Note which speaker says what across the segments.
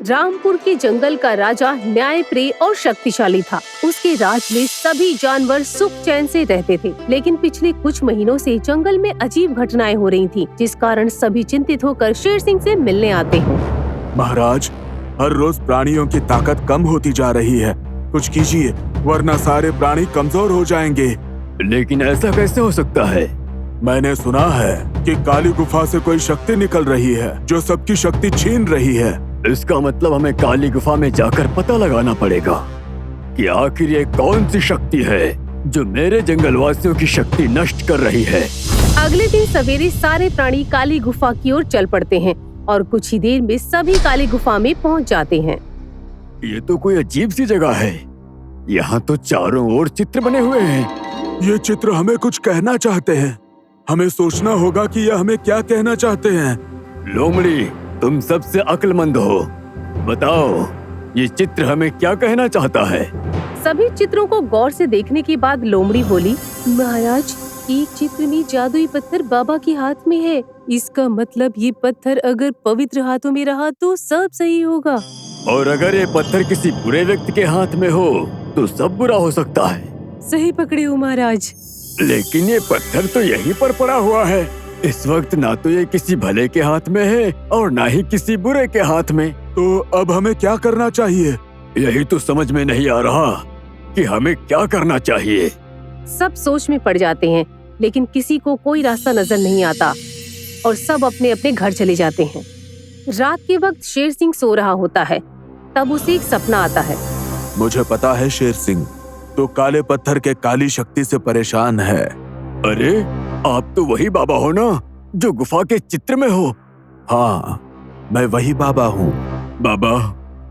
Speaker 1: रामपुर के जंगल का राजा न्यायप्रिय और शक्तिशाली था। उसके राज में सभी जानवर सुख चैन से रहते थे, लेकिन पिछले कुछ महीनों से जंगल में अजीब घटनाएं हो रही थीं, जिस कारण सभी चिंतित होकर शेर सिंह से मिलने आते हैं।
Speaker 2: महाराज, हर रोज प्राणियों की ताकत कम होती जा रही है। कुछ कीजिए, वरना सारे प्राणी कमजोर हो जाएंगे।
Speaker 3: लेकिन ऐसा कैसे हो सकता है?
Speaker 2: मैंने सुना है कि काली गुफा से कोई शक्ति निकल रही है जो सबकी शक्ति छीन रही है।
Speaker 3: इसका मतलब हमें काली गुफा में जाकर पता लगाना पड़ेगा कि आखिर ये कौन सी शक्ति है जो मेरे जंगलवासियों की शक्ति नष्ट कर रही है।
Speaker 1: अगले दिन सवेरे सारे प्राणी काली गुफा की ओर चल पड़ते हैं और कुछ ही देर में सभी काली गुफा में पहुंच जाते हैं।
Speaker 3: ये तो कोई अजीब सी जगह है। यहाँ तो चारों ओर चित्र बने हुए हैं।
Speaker 2: ये चित्र हमें कुछ कहना चाहते हैं। हमें सोचना होगा कि यह हमें क्या कहना चाहते हैं।
Speaker 3: लोमड़ी, तुम सबसे अक्लमंद हो, बताओ ये चित्र हमें क्या कहना चाहता है?
Speaker 1: सभी चित्रों को गौर से देखने के बाद लोमड़ी बोली, महाराज, एक चित्र में जादुई पत्थर बाबा के हाथ में है। इसका मतलब ये पत्थर अगर पवित्र हाथों में रहा तो सब सही होगा।
Speaker 3: और अगर ये पत्थर किसी बुरे व्यक्ति के हाथ में हो तो सब बुरा हो सकता है।
Speaker 1: सही पकड़े हो महाराज।
Speaker 3: लेकिन ये पत्थर तो यहीं पर पड़ा हुआ है। इस वक्त ना तो ये किसी भले के हाथ में है और ना ही किसी बुरे के हाथ में।
Speaker 2: तो अब हमें क्या करना चाहिए?
Speaker 3: यही तो समझ में नहीं आ रहा कि हमें क्या करना चाहिए।
Speaker 1: सब सोच में पड़ जाते हैं, लेकिन किसी को कोई रास्ता नजर नहीं आता और सब अपने अपने घर चले जाते हैं। रात के वक्त शेर सिंह सो रहा होता है, तब उसे एक सपना आता है।
Speaker 2: मुझे पता है शेर सिंह, तो काले पत्थर के काली शक्ति से परेशान है।
Speaker 3: अरे, आप तो वही बाबा हो ना जो गुफा के चित्र में हो?
Speaker 2: हाँ, मैं वही बाबा हूँ।
Speaker 3: बाबा,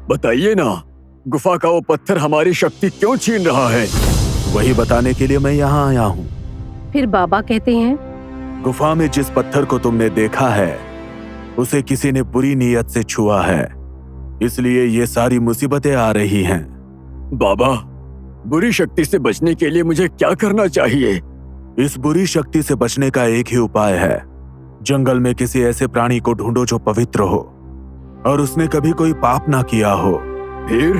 Speaker 3: बताइए ना, गुफा का वो पत्थर हमारी शक्ति क्यों छीन रहा है?
Speaker 2: वही बताने के लिए मैं यहाँ आया हूँ।
Speaker 1: फिर बाबा कहते हैं,
Speaker 2: गुफा में जिस पत्थर को तुमने देखा है उसे किसी ने बुरी नीयत से छुआ है, इसलिए ये सारी मुसीबतें आ रही हैं।
Speaker 3: बाबा, बुरी शक्ति से बचने के लिए मुझे क्या करना चाहिए?
Speaker 2: इस बुरी शक्ति से बचने का एक ही उपाय है। जंगल में किसी ऐसे प्राणी को ढूंढो जो पवित्र हो और उसने कभी कोई पाप ना किया हो।
Speaker 3: फिर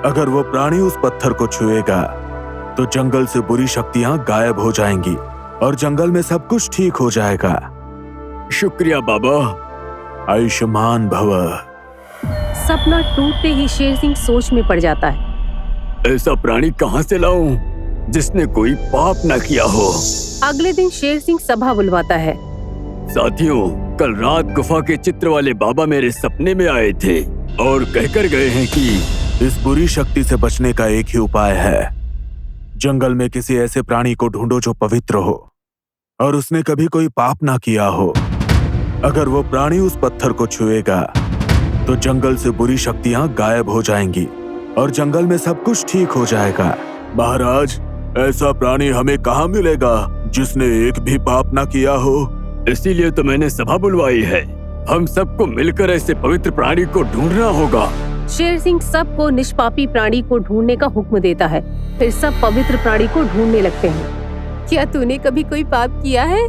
Speaker 2: अगर वो प्राणी उस पत्थर को छुएगा तो जंगल से बुरी शक्तियां गायब हो जाएंगी और जंगल में सब कुछ ठीक हो जाएगा।
Speaker 3: शुक्रिया बाबा।
Speaker 2: आयुष्मान भव।
Speaker 1: सपना टूटते ही शेर सिंह सोच में पड़ जाता है।
Speaker 3: ऐसा प्राणी कहाँ से लाऊं जिसने कोई पाप न किया हो?
Speaker 1: अगले दिन शेर सिंह सभा बुलवाता है।
Speaker 3: साथियों, कल रात गुफा के चित्र वाले बाबा मेरे सपने में आए थे और कहकर गए हैं कि
Speaker 2: इस बुरी शक्ति से बचने का एक ही उपाय है। जंगल में किसी ऐसे प्राणी को ढूंढो जो पवित्र हो और उसने कभी कोई पाप ना किया हो। अगर वो प्राणी उस पत्थर को छुएगा तो जंगल से बुरी शक्तियां गायब हो जाएंगी और जंगल में सब कुछ ठीक हो जाएगा। महाराज, ऐसा प्राणी हमें कहाँ मिलेगा जिसने एक भी पाप ना किया हो?
Speaker 3: इसीलिए तो मैंने सभा बुलवाई है। हम सबको मिलकर ऐसे पवित्र प्राणी को ढूंढना होगा।
Speaker 1: शेर सिंह सबको निष्पापी प्राणी को ढूंढने का हुक्म देता है। फिर सब पवित्र प्राणी को ढूंढने लगते हैं। क्या तूने कभी कोई पाप किया है?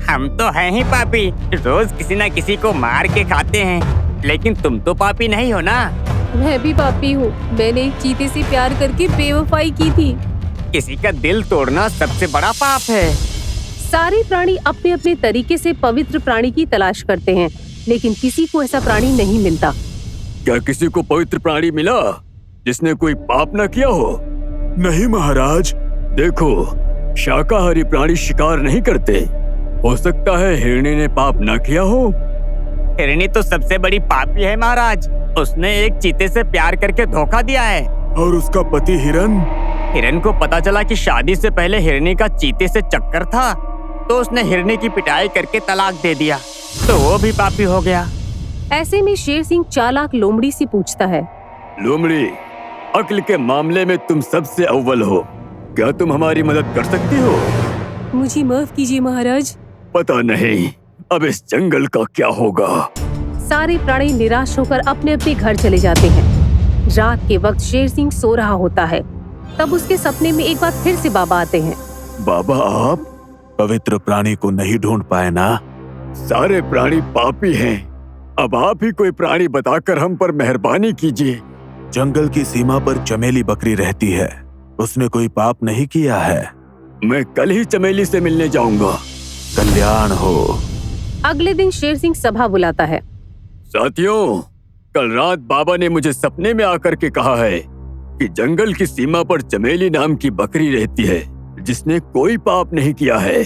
Speaker 4: हम तो हैं ही पापी, रोज किसी न किसी को मार के खाते हैं, लेकिन तुम तो पापी नहीं हो ना।
Speaker 1: मैं भी पापी हूँ। मैंने एक चीते से प्यार करके बेवफाई की थी।
Speaker 4: किसी का दिल तोड़ना सबसे बड़ा पाप है।
Speaker 1: सारे प्राणी अपने अपने तरीके से पवित्र प्राणी की तलाश करते हैं, लेकिन किसी को ऐसा प्राणी नहीं मिलता।
Speaker 3: क्या किसी को पवित्र प्राणी मिला जिसने कोई पाप न किया हो?
Speaker 2: नहीं महाराज।
Speaker 3: देखो, शाकाहारी प्राणी शिकार नहीं करते। हो सकता है हिरनी ने पाप न किया हो।
Speaker 4: हिरनी तो सबसे बड़ी पापी है महाराज। उसने एक चीते से प्यार करके धोखा दिया है।
Speaker 2: और उसका पति हिरन?
Speaker 4: हिरन को पता चला कि शादी से पहले हिरनी का चीते से चक्कर था, तो उसने हिरनी की पिटाई करके तलाक दे दिया, तो वो भी पापी हो गया।
Speaker 1: ऐसे में शेर सिंह चालाक लोमड़ी से पूछता है,
Speaker 3: लोमड़ी, अक्ल के मामले में तुम सबसे अव्वल हो। क्या तुम हमारी मदद कर सकती हो?
Speaker 1: मुझे माफ कीजिए महाराज।
Speaker 3: पता नहीं अब इस जंगल का क्या होगा।
Speaker 1: सारे प्राणी निराश होकर अपने अपने घर चले जाते हैं। रात के वक्त शेर सिंह सो रहा होता है, तब उसके सपने में एक बार फिर से बाबा आते हैं।
Speaker 2: बाबा, आप पवित्र प्राणी को नहीं ढूंढ पाए ना?
Speaker 3: सारे प्राणी पापी हैं। अब आप ही कोई प्राणी बताकर हम पर मेहरबानी कीजिए।
Speaker 2: जंगल की सीमा पर चमेली बकरी रहती है। उसने कोई पाप नहीं किया है।
Speaker 3: मैं कल ही चमेली से मिलने जाऊंगा।
Speaker 2: कल्याण हो।
Speaker 1: अगले दिन शेर सिंह सभा बुलाता है।
Speaker 3: साथियों, कल रात बाबा ने मुझे सपने में आकर के कहा है कि जंगल की सीमा पर चमेली नाम की बकरी रहती है जिसने कोई पाप नहीं किया है।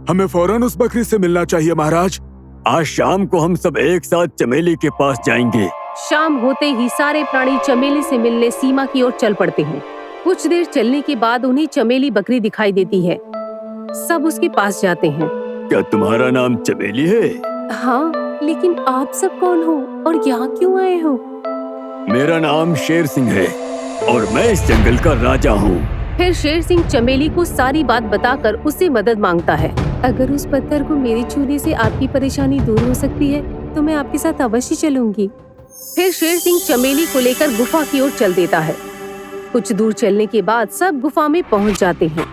Speaker 2: हमें फौरन उस बकरी से मिलना चाहिए महाराज।
Speaker 3: आज शाम को हम सब एक साथ चमेली के पास जाएंगे।
Speaker 1: शाम होते ही सारे प्राणी चमेली से मिलने सीमा की ओर चल पड़ते हैं। कुछ देर चलने के बाद उन्हें चमेली बकरी दिखाई देती है। सब उसके पास जाते हैं।
Speaker 3: क्या तुम्हारा नाम चमेली है?
Speaker 1: हाँ, लेकिन आप सब कौन हो और यहाँ क्यों आए हो?
Speaker 3: मेरा नाम शेर सिंह है और मैं इस जंगल का राजा हूँ।
Speaker 1: फिर शेर सिंह चमेली को सारी बात बताकर उससे मदद मांगता है। अगर उस पत्थर को मेरे छूने से आपकी परेशानी दूर हो सकती है तो मैं आपके साथ अवश्य चलूंगी। फिर शेर सिंह चमेली को लेकर गुफा की ओर चल देता है। कुछ दूर चलने के बाद सब गुफा में पहुंच जाते हैं।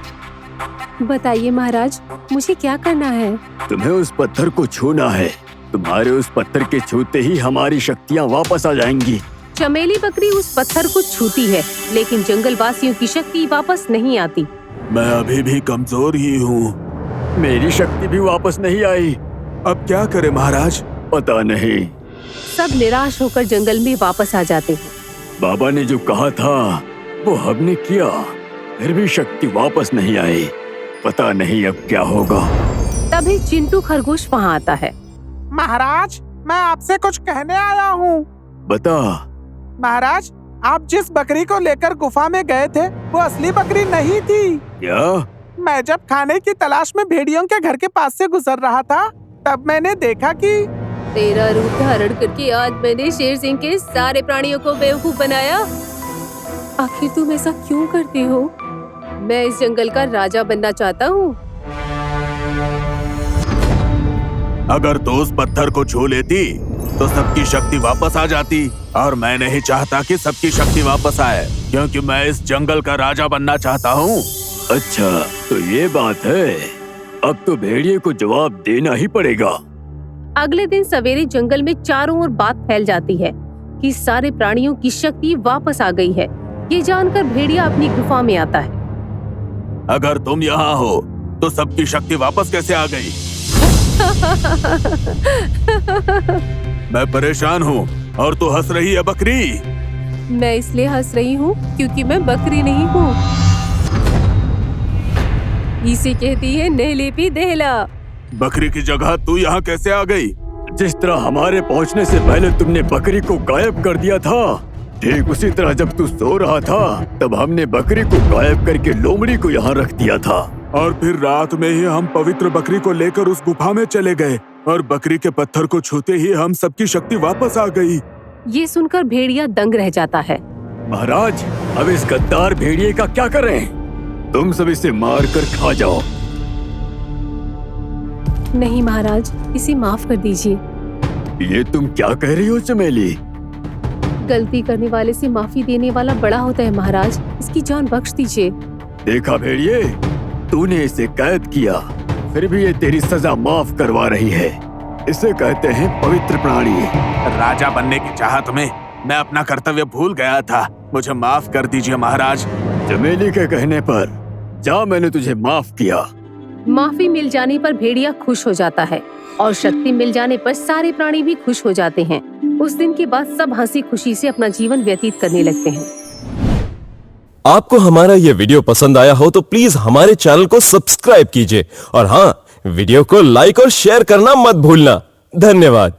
Speaker 1: बताइए महाराज, मुझे क्या करना है?
Speaker 3: तुम्हें उस पत्थर को छूना है। तुम्हारे उस पत्थर के छूते ही हमारी शक्तियाँ वापस आ जाएंगी।
Speaker 1: चमेली बकरी उस पत्थर को छूती है, लेकिन जंगल वासियों की शक्ति वापस नहीं आती।
Speaker 2: मैं अभी भी कमजोर ही हूँ।
Speaker 3: मेरी शक्ति भी वापस नहीं आई।
Speaker 2: अब क्या करे महाराज?
Speaker 3: पता नहीं।
Speaker 1: सब निराश होकर जंगल में वापस आ जाते हैं।
Speaker 3: बाबा ने जो कहा था वो हमने किया, फिर भी शक्ति वापस नहीं आई। पता नहीं अब क्या होगा।
Speaker 1: तभी चिंटू खरगोश वहाँ आता है।
Speaker 5: महाराज, मैं आपसे कुछ कहने आया हूँ।
Speaker 3: बता।
Speaker 5: महाराज, आप जिस बकरी को लेकर गुफा में गए थे वो असली बकरी नहीं थी।
Speaker 3: क्या?
Speaker 5: मैं जब खाने की तलाश में भेड़ियों के घर के पास से गुजर रहा था तब मैंने देखा कि
Speaker 1: तेरा रूप धारण करके आज मैंने शेर सिंह के सारे प्राणियों को बेवकूफ बनाया। आखिर तुम ऐसा क्यों करते हो? मैं इस जंगल का राजा बनना चाहता हूँ।
Speaker 2: अगर तो उस पत्थर को छू लेती तो सबकी शक्ति वापस आ जाती, और मैं नहीं चाहता कि सबकी शक्ति वापस आए, क्योंकि मैं इस जंगल का राजा बनना चाहता हूँ।
Speaker 3: अच्छा, तो ये बात है। अब तो भेड़िए को जवाब देना ही पड़ेगा।
Speaker 1: अगले दिन सवेरे जंगल में चारों ओर बात फैल जाती है कि सारे प्राणियों की शक्ति वापस आ गई है। ये जानकर भेड़िया अपनी गुफा में आता है।
Speaker 2: अगर तुम यहाँ हो तो सबकी शक्ति वापस कैसे आ गई? मैं परेशान हूँ और तू हंस रही है बकरी।
Speaker 1: मैं इसलिए हंस रही हूँ क्योंकि मैं बकरी नहीं हूँ। इसे कहती है नहलेपी देहला।
Speaker 2: बकरी की जगह तू यहाँ कैसे आ गई?
Speaker 3: जिस तरह हमारे पहुँचने से पहले तुमने बकरी को गायब कर दिया था, ठीक उसी तरह जब तू सो रहा था तब हमने बकरी को गायब करके लोमड़ी को यहाँ रख दिया था।
Speaker 2: और फिर रात में ही हम पवित्र बकरी को लेकर उस गुफा में चले गए और बकरी के पत्थर को छूते ही हम सबकी शक्ति वापस आ गई।
Speaker 1: ये सुनकर भेड़िया दंग रह जाता है।
Speaker 3: महाराज, अब इस गद्दार भेड़िए का क्या करें? तुम सब इसे मार कर खा जाओ।
Speaker 1: नहीं महाराज, इसे माफ कर दीजिए।
Speaker 3: ये तुम क्या कह रही हो चमेली?
Speaker 1: गलती करने वाले से माफी देने वाला बड़ा होता है महाराज। इसकी जान बख्श दीजिए।
Speaker 3: देखा भेड़िए, तूने इसे कैद किया, फिर भी ये तेरी सजा माफ करवा रही है। इसे कहते हैं पवित्र प्राणी।
Speaker 2: राजा बनने की चाहत में मैं अपना कर्तव्य भूल गया था। मुझे माफ कर दीजिए महाराज।
Speaker 3: चमेली के कहने पर जा, मैंने तुझे माफ किया।
Speaker 1: माफी मिल जाने पर भेड़िया खुश हो जाता है और शक्ति मिल जाने पर सारे प्राणी भी खुश हो जाते हैं। उस दिन के बाद सब हंसी खुशी से अपना जीवन व्यतीत करने लगते हैं।
Speaker 6: आपको हमारा ये वीडियो पसंद आया हो तो प्लीज हमारे चैनल को सब्सक्राइब कीजिए और हाँ, वीडियो को लाइक और शेयर करना मत भूलना। धन्यवाद।